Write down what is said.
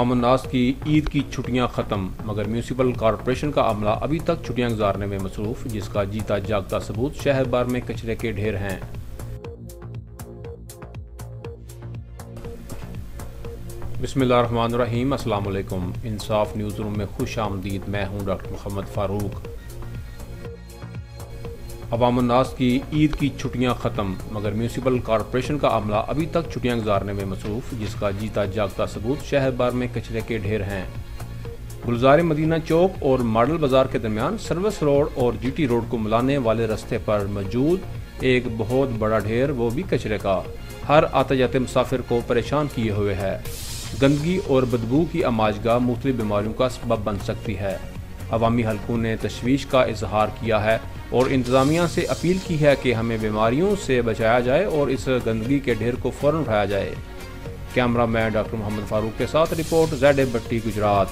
अवामुन्नास की ईद की छुट्टियां खत्म, मगर म्यूनिसिपल कॉरपोरेशन का अमला अभी तक छुट्टियां गुजारने में मसरूफ, जिसका जीता जागता सबूत शहर भर में कचरे के ढेर हैं। बिस्मिल्लाहिर्रहमानिर्रहीम, अस्सलाम वालेकुम। इंसाफ न्यूज़ रूम में खुश आमदीद। मैं हूं डॉक्टर मोहम्मद फ़ारूक। अवामुन्नास की ईद की छुट्टियां खत्म, मगर म्यूनिसिपल कॉरपोरेशन का अमला अभी तक छुट्टियां गुजारने में मसरूफ, जिसका जीता जागता सबूत शहर भर में कचरे के ढेर हैं। गुलजार मदीना चौक और मॉडल बाजार के दरमियान सर्विस रोड और जीटी रोड को मिलाने वाले रास्ते पर मौजूद एक बहुत बड़ा ढेर, वो भी कचरे का, हर आते जाते मुसाफिर को परेशान किए हुए है। गंदगी और बदबू की आमाजगा मुख्तलिफ बीमारियों का सबब बन सकती है। अवामी हलकों ने तशवीश का इजहार किया है और इंतजामिया से अपील की है कि हमें बीमारियों से बचाया जाए और इस गंदगी के ढेर को फौरन उठाया जाए। Camera man doctor Mohammad Farooq के साथ रिपोर्ट ZA भट्टी, गुजरात।